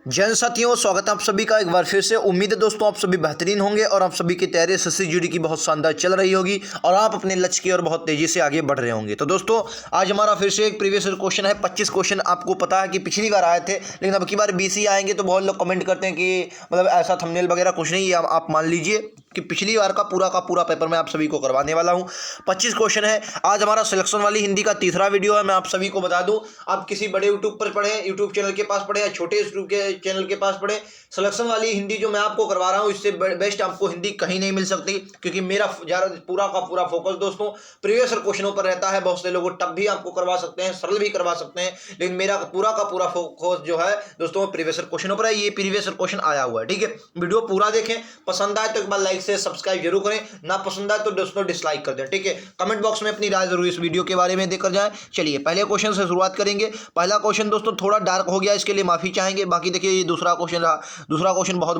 जैन साथियों, स्वागत है आप सभी का एक बार फिर से। उम्मीद है दोस्तों आप सभी बेहतरीन होंगे और आप सभी की तैयारी एसएससी जीडी की बहुत शानदार चल रही होगी और आप अपने लक्ष्य की ओर बहुत तेजी से आगे बढ़ रहे होंगे। तो दोस्तों आज हमारा फिर से एक प्रीवियस क्वेश्चन है। 25 क्वेश्चन आपको पता है कि पिछली बार आए थे, लेकिन अब की बार 20 ही आएंगे। तो बहुत लोग कमेंट करते हैं कि मतलब ऐसा थंबनेल वगैरह कुछ नहीं है। आप मान लीजिए कि पिछली बार का पूरा पेपर मैं आप सभी को करवाने वाला हूं। 25 क्वेश्चन है। आज हमारा सिलेक्शन वाली हिंदी का तीसरा वीडियो है। मैं आप सभी को बता दूं, आप किसी बड़े यूट्यूब पर पढ़े, यूट्यूब चैनल के पास पढ़े या छोटे यूट्यूब के चैनल के पास पढ़े, सिलेक्शन वाली हिंदी जो मैं आपको करवा रहा हूं इससे बेस्ट आपको हिंदी कहीं नहीं मिल सकती। क्योंकि मेरा पूरा का पूरा फोकस दोस्तों प्रीवियस क्वेश्चनों पर रहता है। बहुत से लोग टफ भी आपको करवा सकते हैं, सरल भी करवा सकते हैं, लेकिन मेरा पूरा का पूरा फोकस जो है दोस्तों प्रीवियस क्वेश्चनों पर है। ये प्रीवियस क्वेश्चन आया हुआ है, ठीक है। वीडियो पूरा देखें, पसंद आए तो एक बार लाइक से सब्सक्राइब जरूर करें, ना पसंद आए तो दोस्तों डिसलाइक कर दें, ठीक है। कमेंट बॉक्स में अपनी राय जरूर इस वीडियो के बारे में देकर जाएं। चलिए पहले क्वेश्चन से शुरुआत करेंगे। पहला क्वेश्चन दोस्तों थोड़ा डार्क हो गया, इसके लिए माफी चाहेंगे। बाकी देखिए ये दूसरा क्वेश्चन रहा, दूसरा क्वेश्चन बहुत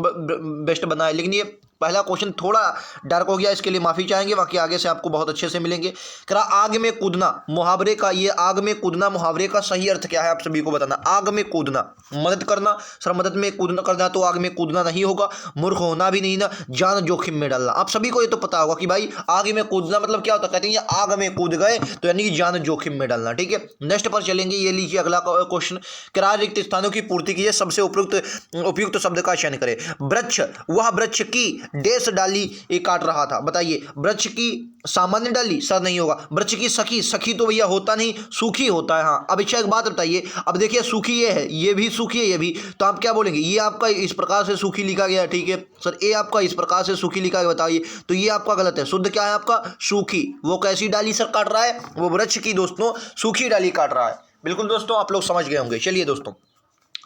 बेस्ट बना है, लेकिन ये पहला क्वेश्चन थोड़ा डार्क हो गया, इसके लिए माफी चाहेंगे। बाकी आगे से आपको बहुत अच्छे से मिलेंगे। करा आग में कूदना मुहावरे का, ये आग में कूदना मुहावरे का सही अर्थ क्या है आप सभी को बताना। आग में कूदना, मदद करना, सर मदद में कूदना करना तो आग में कूदना नहीं होगा। मूर्ख होना भी नहीं ना, जान जोखिम में डालना। आप सभी को ये तो पता होगा कि भाई आग में कूदना मतलब क्या होता है। कहते हैं ये आग में कूद गए तो यानी कि जान जोखिम में डालना, ठीक है। नेक्स्ट पर चलेंगे। ये लीजिए अगला क्वेश्चन। करा रिक्त स्थानों की पूर्ति कीजिए, सबसे उपयुक्त शब्द का चयन करें। वृक्ष, वह वृक्ष की डेस डाली ये काट रहा था, बताइए। वृक्ष की सामान्य डाली, सर नहीं होगा। वृक्ष की सखी, सखी तो भैया होता नहीं, सूखी होता है। हाँ अब अच्छा एक बात बताइए, अब देखिए सूखी ये है, ये भी सूखी है, ये भी, तो आप क्या बोलेंगे। ये आपका इस प्रकार से सूखी लिखा गया है, ठीक है सर। ये आपका इस प्रकार से सूखी लिखा गया, बताइए। तो ये आपका गलत है। शुद्ध क्या है आपका, सूखी। वो कैसी डाली सर काट रहा है, वो वृक्ष की दोस्तों सूखी डाली काट रहा है। बिल्कुल दोस्तों आप लोग समझ गए होंगे। चलिए दोस्तों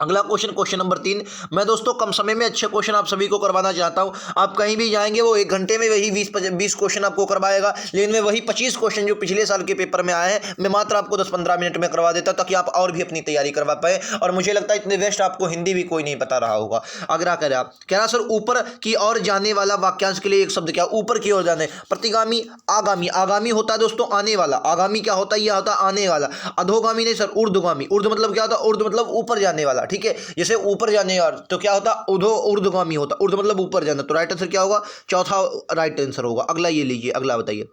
अगला क्वेश्चन, क्वेश्चन नंबर 3। मैं दोस्तों कम समय में अच्छे क्वेश्चन आप सभी को करवाना चाहता हूं। आप कहीं भी जाएंगे वो 1 घंटे में वही 20 क्वेश्चन आपको करवाएगा, लेकिन मैं वही 25 क्वेश्चन जो पिछले साल के पेपर में आए हैं मैं मात्र आपको 10-15 मिनट में करवा देता, ताकि आप और भी अपनी तैयारी करवा पाए। और मुझे लगता है इतने बेस्ट आपको हिंदी भी कोई नहीं बता रहा होगा। अगला कह रहा सर ऊपर की ओर जाने वाला वाक्यांश के लिए एक शब्द क्या, ऊपर की ओर जाने। प्रतिगामी, आगामी। आगामी होता है दोस्तों आने वाला, आगामी क्या होता है, यह होता है आने वाला। अधोगामी नहीं सर, ऊर्ध्वगामी। ऊर्ध्व मतलब क्या होता है, ऊर्ध्व मतलब ऊपर जाने वाला, ठीक है। जैसे ऊपर जाने यार तो क्या होता, ऊर्ध्वगामी होता। ऊर्ध्व मतलब ऊपर जाना, तो राइट आंसर क्या होगा, चौथा राइट आंसर होगा। अगला ये लीजिए, अगला बताइए।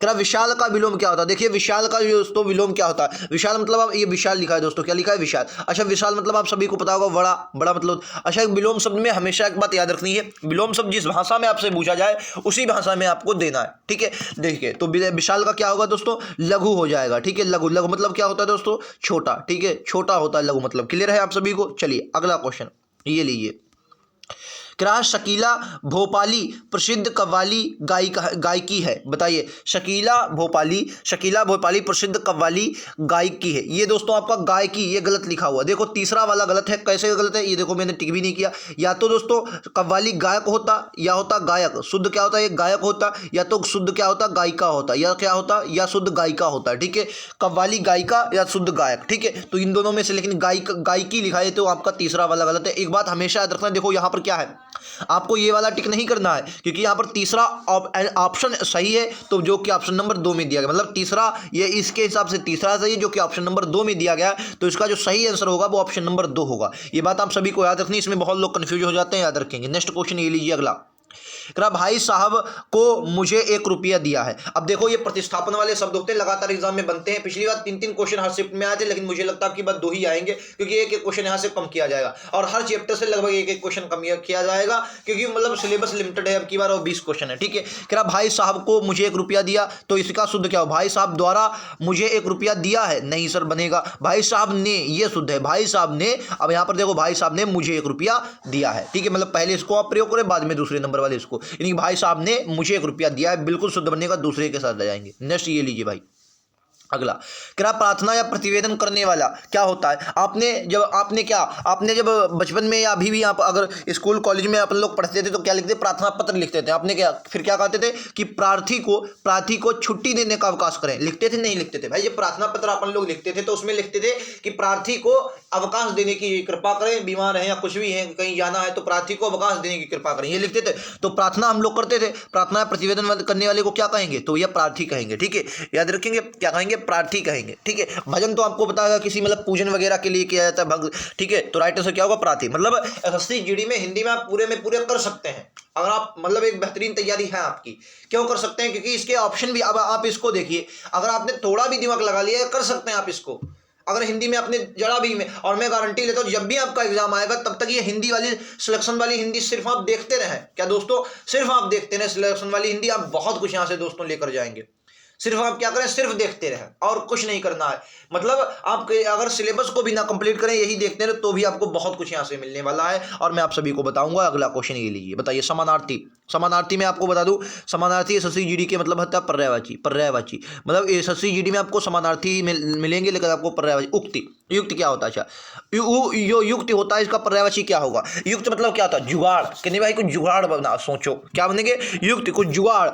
क्या विशाल का विलोम क्या होता है। देखिए विशाल का दोस्तों विलोम क्या होता है। विशाल मतलब आप, ये विशाल लिखा है दोस्तों, क्या लिखा है, विशाल। अच्छा विशाल मतलब आप सभी को पता होगा बड़ा, बड़ा मतलब। अच्छा विलोम शब्द में हमेशा एक बात याद रखनी है, विलोम शब्द जिस भाषा में आपसे पूछा जाए उसी भाषा में आपको देना है, ठीक है। देखिए तो विशाल का क्या होगा दोस्तों, लघु हो जाएगा, ठीक है। लघु, लघु मतलब क्या होता है दोस्तों, छोटा, ठीक है। छोटा होता है लघु मतलब। क्लियर है आप सभी को। चलिए अगला क्वेश्चन ये लीजिए। क्या शकीला भोपाली प्रसिद्ध कव्वाली गायकी है, बताइए। शकीला भोपाली प्रसिद्ध कव्वाली गायकी है। ये दोस्तों आपका गायकी, ये गलत लिखा हुआ। देखो तीसरा वाला गलत है। कैसे गलत है ये देखो, मैंने टिक भी नहीं किया। या तो दोस्तों कव्वाली गायक होता या होता गायक। शुद्ध क्या होता है, ये गायक होता, या तो शुद्ध क्या होता, गायिका होता, या क्या होता, या शुद्ध गायिका होता, ठीक है। कव्वाली गायिका या शुद्ध गायक, ठीक है। तो इन दोनों में से लेकिन गायकी लिखा है, तो आपका तीसरा वाला गलत है। एक बात हमेशा याद रखना, देखो यहाँ पर क्या है, आपको ये वाला टिक नहीं करना है, क्योंकि यहां पर तीसरा ऑप्शन सही है, तो जो कि ऑप्शन नंबर 2 में दिया गया, मतलब तीसरा ये इसके हिसाब से तीसरा सही है जो कि ऑप्शन नंबर 2 में दिया गया है। तो इसका जो सही आंसर होगा वो ऑप्शन नंबर 2 होगा। ये बात आप सभी को याद रखनी, इसमें बहुत लोग कंफ्यूज हो जाते हैं, याद रखेंगे। नेक्स्ट क्वेश्चन ये लीजिए अगला। भाई साहब को मुझे 1 रुपया दिया है। अब देखो ये प्रतिस्थापन वाले शब्द होते हैं, लगातार एग्जाम में बनते हैं। पिछली बार 3-3 क्वेश्चन हर शिफ्ट में आए थे, लेकिन मुझे लगता है आपकी बात 2 ही आएंगे, क्योंकि एक क्वेश्चन यहां से कम किया जाएगा और हर चैप्टर से लगभग एक क्वेश्चन कम किया जाएगा, क्योंकि मतलब सिलेबस लिमिटेड है अब की बार और 20 क्वेश्चन है, ठीक है। कह भाई साहब को मुझे 1 रुपया दिया, तो इसका शुद्ध क्या हो, भाई साहब द्वारा मुझे 1 रुपया दिया है, नहीं सर बनेगा। भाई साहब ने, ये शुद्ध है, भाई साहब ने। अब यहां पर देखो भाई साहब ने मुझे 1 रुपया दिया है, ठीक है। मतलब पहले इसको आप प्रयोग करें, बाद में दूसरे नंबर वाले इसको, यानी भाई साहब ने मुझे 1 रुपया दिया है, बिल्कुल शुद्ध बनेगा, दूसरे के साथ ले जाएंगे। नेक्स्ट ये लीजिए भाई अगला। क्या प्रार्थना या प्रतिवेदन करने वाला क्या होता है। आपने जब बचपन में या अभी भी आप अगर स्कूल कॉलेज में अपन लोग पढ़ते थे तो क्या लिखते, प्रार्थना पत्र लिखते थे। आपने फिर क्या कहते थे कि प्रार्थी को छुट्टी देने का अवकाश करें, लिखते थे नहीं लिखते थे भाई। ये प्रार्थना पत्र अपन लोग लिखते थे तो उसमें लिखते थे कि प्रार्थी को अवकाश देने की कृपा करें, बीमार है या कुछ भी है, कहीं जाना है तो प्रार्थी को अवकाश देने की कृपा करें, ये लिखते थे। तो प्रार्थना हम लोग करते थे। प्रार्थना प्रतिवेदन करने वाले को क्या कहेंगे, तो यह प्रार्थी कहेंगे, ठीक है। याद रखेंगे क्या कहेंगे, प्रार्थी कहेंगे। ठीक है, भजन तो आपको पता है किसी मतलब पूजन वगैरह के लिए किया जाता है भक्त। ठीक है, तो राइट आंसर क्या होगा? प्रार्थी। मतलब एसएससी जीडी में हिंदी में आप पूरे में पूरे कर सकते हैं अगर आप मतलब एक बेहतरीन तैयारी है आपकी। क्यों कर सकते हैं? क्योंकि इसके ऑप्शन भी, अब आप इसको देखिए, अगर आपने थोड़ा भी दिमाग लगा लिया कर सकते हैं आप इसको। अगर हिंदी में आपने जरा भी में, और मैं गारंटी लेता हूँ जब भी आपका एग्जाम आएगा तब तक ये हिंदी वाली सिलेक्शन वाली हिंदी सिर्फ आप देखते रहें। क्या दोस्तों? सिर्फ आप देखते रहें सिलेक्शन वाली हिंदी, आप बहुत कुछ यहाँ से दोस्तों लेकर जाएंगे। सिर्फ आप क्या करें? सिर्फ देखते रहें और कुछ नहीं करना है। मतलब आप अगर सिलेबस को भी ना कंप्लीट करें, यही देखते रहे, तो भी आपको बहुत कुछ यहाँ से मिलने वाला है। और मैं आप सभी को बताऊंगा। अगला क्वेश्चन ये लीजिए, बताइए समानार्थी। समानार्थी में आपको बता दूं, समानार्थी एसएससी जीडी के मतलब होता है पर्यायवाची। पर्यायवाची मतलब एसएससी जीडी में आपको समानार्थी मिलेंगे, लेकिन आपको पर्यायवाची। उक्ति, युक्त क्या होता है? अच्छा, यो युक्त होता है, इसका पर्यायवाची क्या होगा? युक्त मतलब क्या होता है? जुगाड़। कहने भाई कुछ जुगाड़ बना, सोचो क्या बनेंगे? युक्त, कुछ जुगाड़,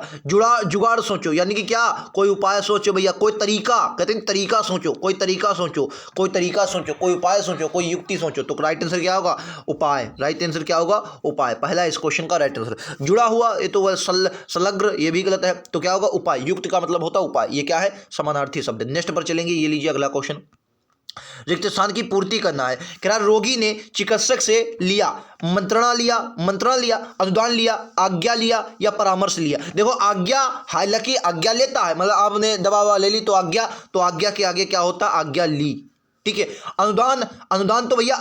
जुगाड़ सोचो, यानी कि क्या? कोई उपाय सोचो भैया, कोई तरीका, कहते हैं तरीका सोचो, कोई तरीका सोचो, कोई तरीका सोचो, कोई उपाय सोचो, कोई युक्ति सोचो। तो राइट आंसर क्या होगा? उपाय। राइट आंसर क्या होगा? उपाय। पहला इस क्वेश्चन का राइट आंसर। जुड़ा हुआ, ये तो वह संलग्न, ये भी गलत है। तो क्या होगा? उपाय। युक्त का मतलब होता है उपाय। ये क्या है? समानार्थी शब्द। नेक्स्ट पर चलेंगे, ये लीजिए अगला क्वेश्चन। रिक्त स्थान की पूर्ति करना है। कह रोगी ने चिकित्सक से लिया, मंत्रणा लिया, अनुदान लिया, आज्ञा लिया या परामर्श लिया। देखो आज्ञा, हालांकि आज्ञा लेता है, मतलब आपने दवा ले ली तो आज्ञा के आगे क्या होता? आज्ञा ली। ठीक है। अनुदान तो भैया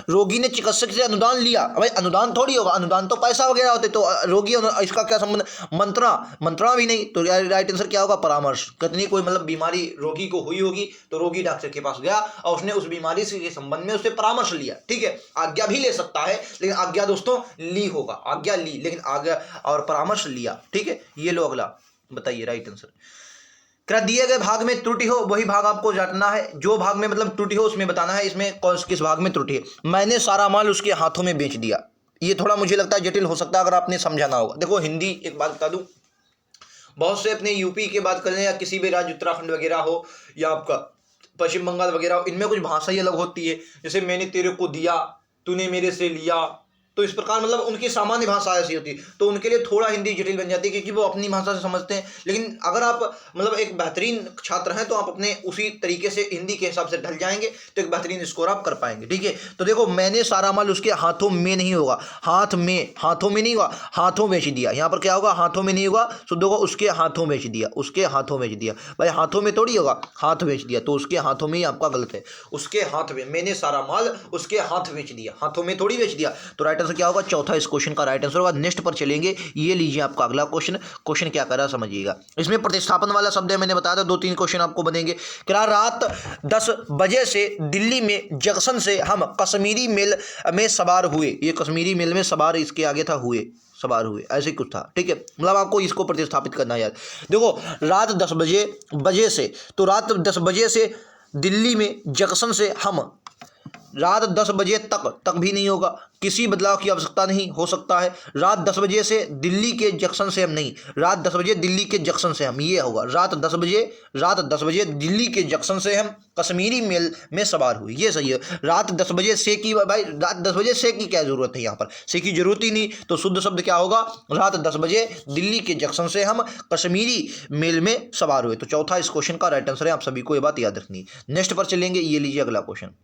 रोगी ने चिकित्सक से अनुदान लिया, भाई अनुदान थोड़ी होगा, अनुदान तो पैसा वगैरह होते। तो रोगी, इसका क्या संबंध? मंत्रणा भी नहीं। तो राइट आंसर क्या होगा? परामर्श। कितनी कोई मतलब बीमारी रोगी को हुई होगी तो रोगी डॉक्टर के पास गया और उसने उस बीमारी के संबंध में उससे परामर्श लिया। ठीक है, आज्ञा भी ले सकता है, लेकिन आज्ञा दोस्तों ली होगा। आज्ञा ली, लेकिन आज्ञा और परामर्श लिया। ठीक है, ये लो अगला, बताइए राइट आंसर। क्या दिए गए भाग में त्रुटि हो वही भाग आपको जानना है। जो भाग में मतलब त्रुटि हो उसमें बताना है इसमें किस भाग में त्रुटि है। मैंने सारा माल उसके हाथों में बेच दिया। ये थोड़ा मुझे लगता है जटिल हो सकता है अगर आपने समझाना होगा। देखो हिंदी, एक बात बता दूं, बहुत से अपने यूपी की बात करें या किसी भी राज्य, उत्तराखंड वगैरह हो या आपका पश्चिम बंगाल वगैरह हो, इनमें कुछ भाषा ही अलग होती है। जैसे मैंने तेरे को दिया, तूने मेरे से लिया, तो इस प्रकार मतलब उनकी सामान्य भाषा ऐसी होती है, तो उनके लिए थोड़ा हिंदी जटिल बन जाती है क्योंकि वो अपनी भाषा से समझते हैं। लेकिन अगर आप मतलब एक बेहतरीन छात्र हैं तो आप अपने उसी तरीके से हिंदी के हिसाब से ढल जाएंगे तो एक बेहतरीन स्कोर आप कर पाएंगे। ठीक है, तो देखो मैंने सारा माल उसके हाथों में नहीं होगा, हाथों में नहीं होगा, हाथों बेच दिया। यहाँ पर क्या होगा? हाथों में नहीं होगा, शुद्ध होगा उसके हाथों बेच दिया, उसके हाथों बेच दिया। भाई हाथों में थोड़ी होगा, हाथ बेच दिया, तो उसके हाथों में ही आपका गलत है। उसके हाथ में, मैंने सारा माल उसके हाथ बेच दिया, हाथों में थोड़ी बेच दिया। तो राइट आंसर क्या होगा? चौथा इस क्वेश्चन का राइट आंसर होगा। नेक्स्ट पर चलेंगे, ये लीजिए आपका अगला क्वेश्चन क्या कर रहा है समझिएगा। इसमें प्रतिस्थापन वाला शब्द है, मैंने बताया था 2-3 क्वेश्चन आपको बनेंगे। क्या रात 10 बजे से दिल्ली में जंक्शन से हम कश्मीरी मेल में सवार हुए। ये कश्मीरी मेल में सवार, इसके आगे था हुए, सवार हुए, ऐसे कुछ था। ठीक है, मतलब आपको इसको प्रतिस्थापित करना है यार। देखो रात 10 बजे से, तो रात 10 बजे से दिल्ली में जंक्शन से हम, रात 10 बजे तक भी नहीं होगा, किसी बदलाव की आवश्यकता नहीं हो सकता है। रात 10 बजे से दिल्ली के जंक्शन से हम नहीं, रात 10 बजे दिल्ली के जंक्शन से हम, ये होगा रात 10 बजे दिल्ली के जंक्शन से हम कश्मीरी मेल में सवार हुए, ये सही है। रात 10 बजे से की, भाई रात 10 बजे से की क्या जरूरत है? यहाँ पर से की जरूरत ही नहीं, तो शुद्ध शब्द क्या होगा? रात 10 बजे दिल्ली के जंक्शन से हम कश्मीरी मेल में सवार हुए। तो चौथा इस क्वेश्चन का राइट आंसर है, आप सभी को ये बात याद रखनी है। नेक्स्ट पर चलेंगे, ये लीजिए अगला क्वेश्चन।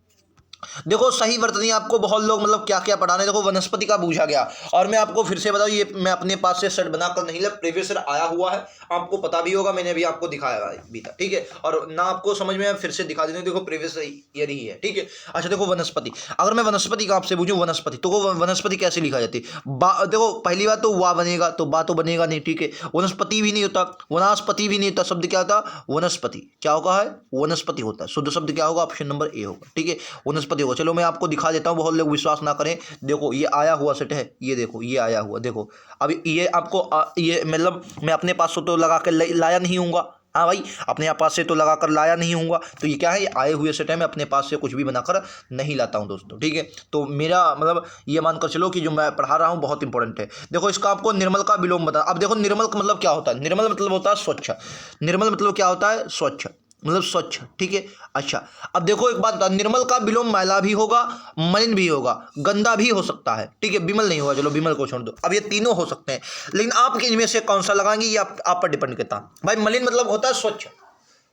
देखो सही वर्तनी आपको बहुत लोग मतलब क्या क्या पढ़ाने, देखो वनस्पति का पूछा गया और मैं आपको फिर से बताऊं, ये मैं अपने पास से सेट बनाकर नहीं लिया, प्रीवियस आया हुआ है, आपको पता भी होगा, मैंने भी आपको दिखाया भी था। ठीक है, और ना आपको समझ में फिर से दिखा देते, देखो प्रीवियस ईयर ही है। ठीक है, अच्छा देखो वनस्पति, अगर मैं वनस्पति का आपसे पूछूं वनस्पति, तो वो वनस्पति कैसे लिखा जाती है? देखो पहली बात तो वाह बनेगा, तो बा तो बनेगा नहीं। ठीक है, वनस्पति भी नहीं होता, वनस्पति भी नहीं होता, शब्द क्या होता? वनस्पति। क्या होगा? है वनस्पति होता है। शुद्ध शब्द क्या होगा? ऑप्शन नंबर ए होगा। ठीक है, वनस्पति होगा। चलो मैं आपको दिखा देता हूं, बहुत लोग विश्वास ना करें। देखो ये आया हुआ सेट है, ये देखो ये आया हुआ, देखो अब ये आपको ये मतलब मैं अपने पास से तो लगा कर लाया नहीं हूँगा। हाँ भाई, अपने पास से तो लगा कर लाया नहीं हूँगा, तो ये क्या है? ये आए हुए सेट है, मैं अपने पास से कुछ भी बनाकर नहीं लाता हूँ दोस्तों। ठीक है, तो मेरा मतलब ये मानकर चलो कि जो मैं पढ़ा रहा हूँ बहुत इंपॉर्टेंट है। देखो इसका आपको निर्मल का विलोम बता। अब देखो निर्मल का मतलब क्या होता है? निर्मल मतलब होता है स्वच्छ। निर्मल मतलब क्या होता है? स्वच्छ, मतलब स्वच्छ। ठीक है, अच्छा अब देखो एक बात बता, निर्मल का विलोम मैला भी होगा, मलिन भी होगा, गंदा भी हो सकता है। ठीक है, विमल नहीं होगा, चलो विमल को छोड़ दो। अब ये तीनों हो सकते हैं, लेकिन आप इनमें से कौन सा लगाएंगे ये आप पर डिपेंड करता है। भाई मलिन मतलब होता है स्वच्छ,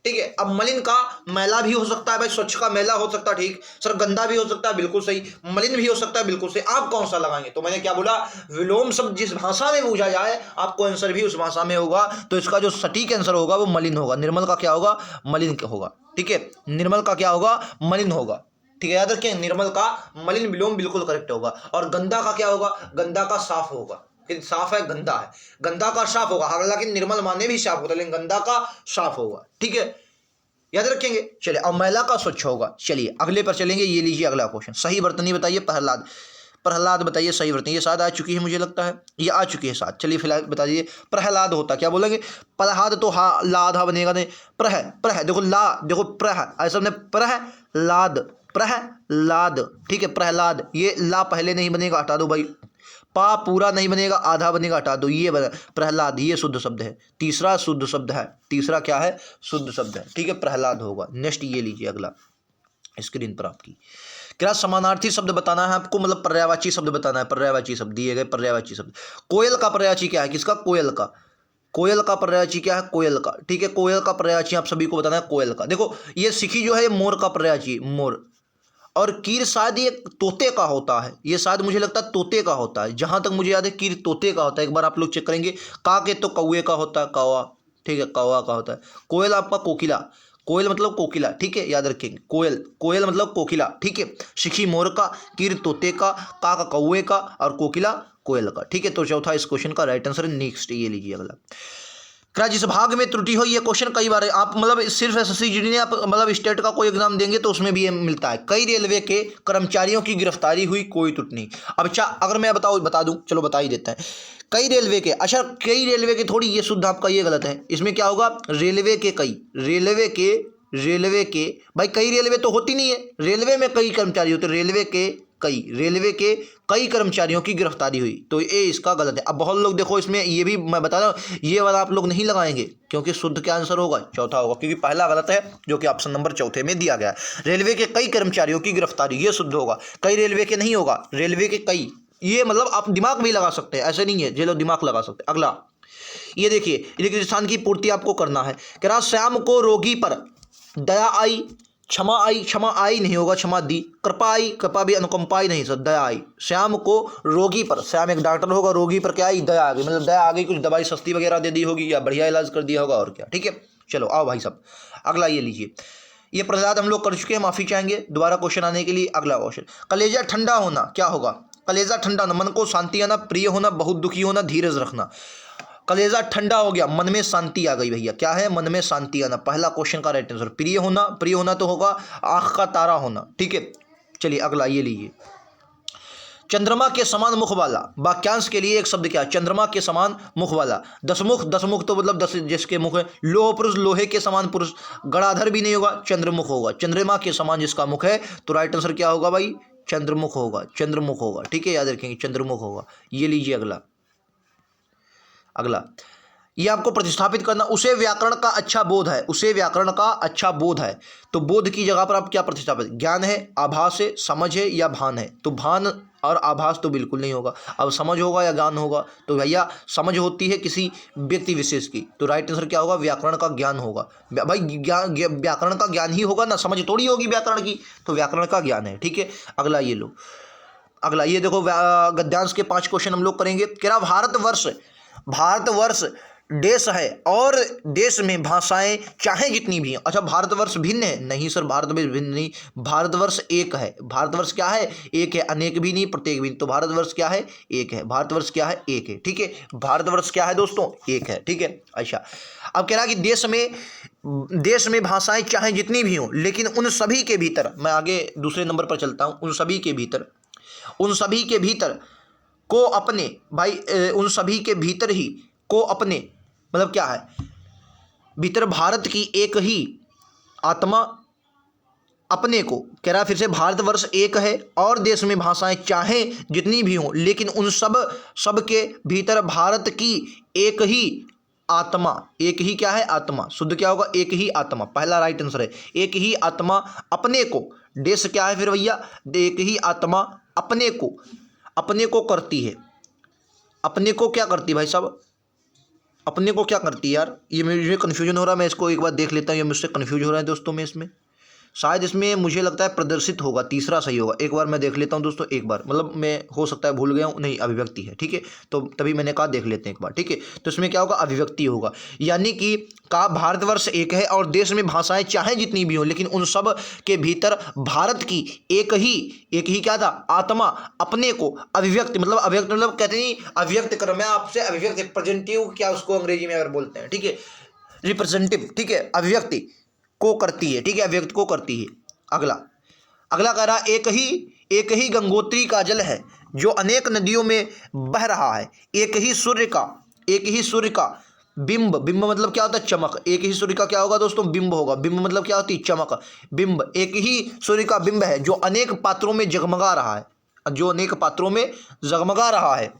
ठीक है। अब मलिन का मैला भी हो सकता है भाई, स्वच्छ का मैला हो सकता है, ठीक सर। गंदा भी हो सकता है, बिल्कुल सही। मलिन भी हो सकता है, बिल्कुल सही। आप कौन सा लगाएंगे? तो मैंने क्या बोला, विलोम शब्द जिस भाषा में पूछा जाए आपको आंसर भी उस भाषा में होगा, तो इसका जो सटीक आंसर होगा वो मलिन होगा। निर्मल का क्या होगा? मलिन होगा, ठीक है। निर्मल का क्या होगा? मलिन होगा, ठीक है। याद रखें, निर्मल का मलिन विलोम बिल्कुल करेक्ट होगा। और गंदा का क्या होगा? गंदा का साफ होगा। साफ है, गंदा है, गंदा का साफ होगा। हालांकि निर्मल माने भी साफ होता है, लेकिन गंदा का साफ होगा, ठीक है। याद रखेंगे। चलिए, अब मैला का स्वच्छ होगा। चलिए अगले पर चलेंगे। ये लीजिए अगला क्वेश्चन। सही वर्तनी बताइए। प्रहलाद, प्रहलाद बताइए सही वर्तनी। ये शायद आ चुकी है, मुझे लगता है ये आ चुकी है शायद। चलिए फिलहाल बता दीजिए प्रहलाद होता क्या बोलेंगे? प्रहलाद तो हा लाधा बनेगा नहीं। प्रह, प्रह देखो, ला देखो, प्रह ऐसा ने प्रहलाद, प्रहलाद, ठीक है। प्रहलाद, ये ला पहले नहीं बनेगा, हटा दो भाई। पा पूरा नहीं बनेगा, आधा बनेगा, हटा दो। ये बना प्रहलाद, ये शुद्ध शब्द है। तीसरा शुद्ध शब्द है, तीसरा क्या है? शुद्ध शब्द है, ठीक है। प्रहलाद होगा। नेक्स्ट ये लीजिए अगला स्क्रीन पर आपकी। क्या समानार्थी शब्द बताना है आपको, मतलब पर्यायवाची शब्द बताना है। पर्यायवाची शब्द दिए गए, पर्यायवाची शब्द। कोयल का पर्यायवाची क्या है? किसका? कोयल का। कोयल का पर्यायवाची क्या है? कोयल का, ठीक है। कोयल का पर्यायवाची आप सभी को बताना है, कोयल का। देखो ये सिखी जो है ये मोर का पर्यायवाची, मोर। और कीर शायद ये तोते का होता है, ये शायद मुझे लगता है तोते का होता है, जहां तक मुझे याद है कीर तोते का होता है। एक बार आप लोग चेक करेंगे। का के तो कौवे का होता है, कौवा, ठीक है, कौवा का होता है। कोयल आपका कोकिला, कोयल मतलब कोकिला, ठीक है, याद रखेंगे। कोयल, कोयल मतलब कोकिला, ठीक है। शिखी मोर का, कीर तोते का कौवे का, और कोकिला कोयल का, ठीक है। तो चौथा इस क्वेश्चन का राइट आंसर। नेक्स्ट ये लीजिए अगला। क्या जिस भाग में त्रुटि हो, ये क्वेश्चन कई बार आप मतलब सिर्फ एसएससी जीडी ने आप मतलब स्टेट का कोई एग्जाम देंगे तो उसमें भी ये मिलता है। कई रेलवे के कर्मचारियों की गिरफ्तारी हुई, कोई त्रुटि नहीं। अब अच्छा, अगर मैं बता दूं, चलो बता ही देता है। कई रेलवे के, अच्छा कई रेलवे के, थोड़ी ये शुद्ध आपका ये गलत है। इसमें क्या होगा? रेलवे के कई, रेलवे के भाई, कई रेलवे तो होती नहीं है। रेलवे में कई कर्मचारी होते, रेलवे के कई, रेलवे के कई कर्मचारियों की गिरफ्तारी हुई, तो ये इसका गलत है। अब बहुत लोग देखो इसमें ये भी मैं बता रहा हूँ, ये वाला आप लोग नहीं लगाएंगे क्योंकि शुद्ध क्या आंसर होगा? चौथा होगा, क्योंकि पहला गलत है जो कि ऑप्शन नंबर चौथे में दिया गया है। रेलवे के कई कर्मचारियों की गिरफ्तारी, ये शुद्ध होगा। कई रेलवे के नहीं होगा, रेलवे के कई। ये मतलब आप दिमाग भी लगा सकते हैं, ऐसे नहीं है, ये लोग दिमाग लगा सकते हैं। अगला ये देखिए, राजस्थान की पूर्ति आपको करना है। कह रहा श्याम को रोगी पर दया आई, क्षमा आई, क्षमा आई नहीं होगा, क्षमा दी। कृपा आई, कृपा भी अनुकंपा आई नहीं सर, दया आई। श्याम को रोगी पर, श्याम एक डॉक्टर होगा, रोगी पर क्या आई? दया आ गई, मतलब दया आ गई, कुछ दवाई सस्ती वगैरह दे दी होगी या बढ़िया इलाज कर दिया होगा, और क्या, ठीक है। चलो आओ भाई साहब, अगला ये लीजिए। ये प्रहलाद हम लोग कर चुके हैं, माफी चाहेंगे दोबारा क्वेश्चन आने के लिए। अगला क्वेश्चन, कलेजा ठंडा होना क्या होगा? कलेजा ठंडा होना, मन को शांति आना, प्रिय होना, बहुत दुखी होना, धीरज रखना। कलेजा ठंडा हो गया, मन में शांति आ गई भैया। क्या है? मन में शांति आना, पहला क्वेश्चन का राइट आंसर। प्रिय होना, प्रिय होना तो होगा आंख का तारा होना, ठीक है। चलिए अगला ये लीजिए। चंद्रमा के समान मुख वाला, वाक्यांश के लिए एक शब्द क्या है? चंद्रमा के समान मुख वाला। दसमुख, दसमुख तो मतलब 10 जिसके मुख है। लोह पुरुष, लोहे के समान पुरुष। गणाधर भी नहीं होगा, चंद्रमुख होगा। चंद्रमा के समान जिसका मुख है, तो राइट आंसर क्या होगा भाई? चंद्रमुख होगा, चंद्रमुख होगा, ठीक है, याद रखेंगे, चंद्रमुख होगा। ये लीजिए अगला। अगला ये आपको प्रतिस्थापित करना। उसे व्याकरण का अच्छा बोध है, उसे व्याकरण का अच्छा बोध है, तो बोध की जगह पर आप क्या प्रतिस्थापित? ज्ञान है, आभास है, समझ है, या भान है? तो भान और आभास तो बिल्कुल नहीं होगा। अब समझ होगा या ज्ञान होगा? तो भैया समझ होती है किसी व्यक्ति विशेष की, तो राइट आंसर क्या होगा? व्याकरण का ज्ञान होगा भाई। व्याकरण का ज्ञान ही होगा ना, समझ थोड़ी होगी व्याकरण की, तो व्याकरण का ज्ञान है, ठीक है। अगला ये लो, अगला ये देखो, गद्यांश के 5 क्वेश्चन हम लोग करेंगे। क्या भारतवर्ष, भारतवर्ष देश है और देश में भाषाएं चाहे जितनी भी हैं। अच्छा भारतवर्ष भिन्न है? नहीं सर, भारतवर्ष भिन्न नहीं, भारतवर्ष एक है। भारतवर्ष क्या है? एक है, अनेक भी नहीं, प्रत्येक भी नहीं। तो भारतवर्ष क्या है? एक है। भारतवर्ष क्या है? एक है, ठीक है। भारतवर्ष क्या है दोस्तों? एक है, ठीक है। अच्छा अब कह रहा कि देश में भाषाएं चाहे जितनी भी हों, लेकिन उन सभी के भीतर, मैं आगे दूसरे नंबर पर चलता हूं, उन सभी के भीतर, उन सभी के भीतर को अपने भाई, उन सभी के भीतर ही को अपने, मतलब क्या है? भीतर भारत की एक ही आत्मा अपने को, कह रहा फिर से, भारतवर्ष एक है और देश में भाषाएं चाहे जितनी भी हों, लेकिन उन सब के भीतर भारत की एक ही आत्मा, एक ही क्या है? आत्मा। शुद्ध क्या होगा? एक ही आत्मा, पहला राइट आंसर है। एक ही आत्मा अपने को, देश क्या है फिर भैया? एक ही आत्मा अपने को करती है। अपने को क्या करती है भाई साहब? अपने को क्या करती है यार, ये मुझे कन्फ्यूजन हो रहा है, मैं इसको एक बार देख लेता हूँ, ये मुझसे कन्फ्यूज हो रहा है दोस्तों। मैं इसमें शायद इसमें मुझे लगता है प्रदर्शित होगा, तीसरा सही होगा। एक बार मैं देख लेता हूँ दोस्तों, एक बार मतलब मैं हो सकता है भूल गया हूँ, नहीं अभिव्यक्ति है, ठीक है। तो तभी मैंने कहा देख लेते हैं एक बार, ठीक है। तो इसमें क्या होगा, अभिव्यक्ति होगा। यानी कि कहा भारतवर्ष एक है और देश में भाषाएं चाहे जितनी भी हों, लेकिन उन सब के भीतर भारत की एक ही क्या था, आत्मा अपने को अभिव्यक्ति, मतलब अभिव्यक्ति मतलब कहते नहीं अभिव्यक्त कर, मैं आपसे अभिव्यक्त रिप्रेजेंटेटिव क्या उसको अंग्रेजी में अगर बोलते हैं, ठीक है, रिप्रेजेंटेटिव, ठीक है, अभिव्यक्ति को करती है, ठीक है, अभिव्यक्त को करती है। अगला अगला कह रहा एक ही गंगोत्री का जल है जो अनेक नदियों में बह रहा है। एक ही सूर्य का बिंब, बिंब मतलब क्या होता है, चमक। एक ही सूर्य का क्या होगा दोस्तों, बिंब होगा। बिंब मतलब क्या होती है, चमक। बिंब, एक ही सूर्य का बिंब है जो अनेक पात्रों में जगमगा रहा है, जो अनेक पात्रों में जगमगा रहा है।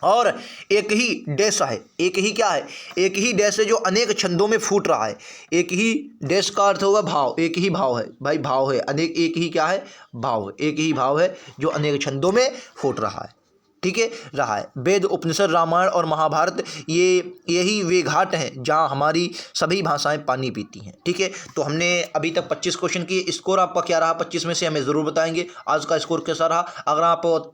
और एक ही डैश है, एक ही क्या है, एक ही डैश है जो अनेक छंदों में फूट रहा है। एक ही डैश का अर्थ होगा भाव, एक ही भाव है भाई, भाव है अनेक, एक ही क्या है, भाव, एक ही भाव है जो अनेक छंदों में फूट रहा है, ठीक है, रहा है। वेद, उपनिषद, रामायण और महाभारत यही वे घाट हैं जहां हमारी सभी भाषाएं पानी पीती हैं, ठीक है। तो हमने अभी तक 25 क्वेश्चन किए। स्कोर आपका क्या रहा 25 में से, हमें ज़रूर बताएंगे आज का स्कोर कैसा रहा। अगर आप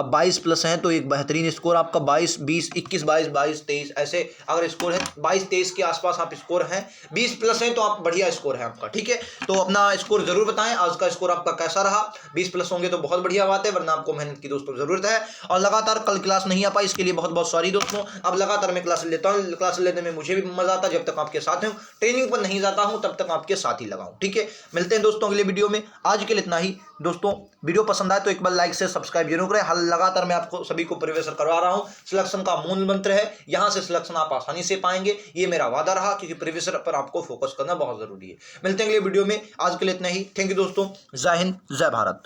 22 प्लस हैं तो एक बेहतरीन स्कोर आपका, 22, 20, 21, 22, 22, 23 ऐसे अगर स्कोर है 22, 23 के आसपास आप स्कोर हैं, 20 प्लस हैं तो आप बढ़िया स्कोर है आपका, ठीक है। तो अपना स्कोर जरूर बताएं आज का स्कोर आपका कैसा रहा। 20 प्लस होंगे तो बहुत बढ़िया बात है, वरना आपको मेहनत की दोस्तों जरूरत है। और लगातार कल क्लास नहीं आ पाई, इसके लिए बहुत बहुत सॉरी दोस्तों। अब लगातार मैं क्लास लेता हूँ, क्लास लेने में मुझे भी मजा आता है, जब तक आपके साथ हूँ। ट्रेनिंग पर नहीं जाता हूँ तब तक आपके साथ ही लगाऊँ, ठीक है। मिलते हैं दोस्तों अगले वीडियो में, आज के लिए इतना ही दोस्तों। वीडियो पसंद आए तो एक बार लाइक से सब्सक्राइब जरूर करें। हल लगातार मैं आपको सभी को प्रिपरेशन करवा रहा हूं, सिलेक्शन का मूल मंत्र है, यहां से सिलेक्शन आप आसानी से पाएंगे, ये मेरा वादा रहा, क्योंकि प्रिपरेशन पर आपको फोकस करना बहुत जरूरी है। मिलते हैं अगले वीडियो में, आज के लिए इतना ही। थैंक यू दोस्तों, जय हिंद, जय भारत।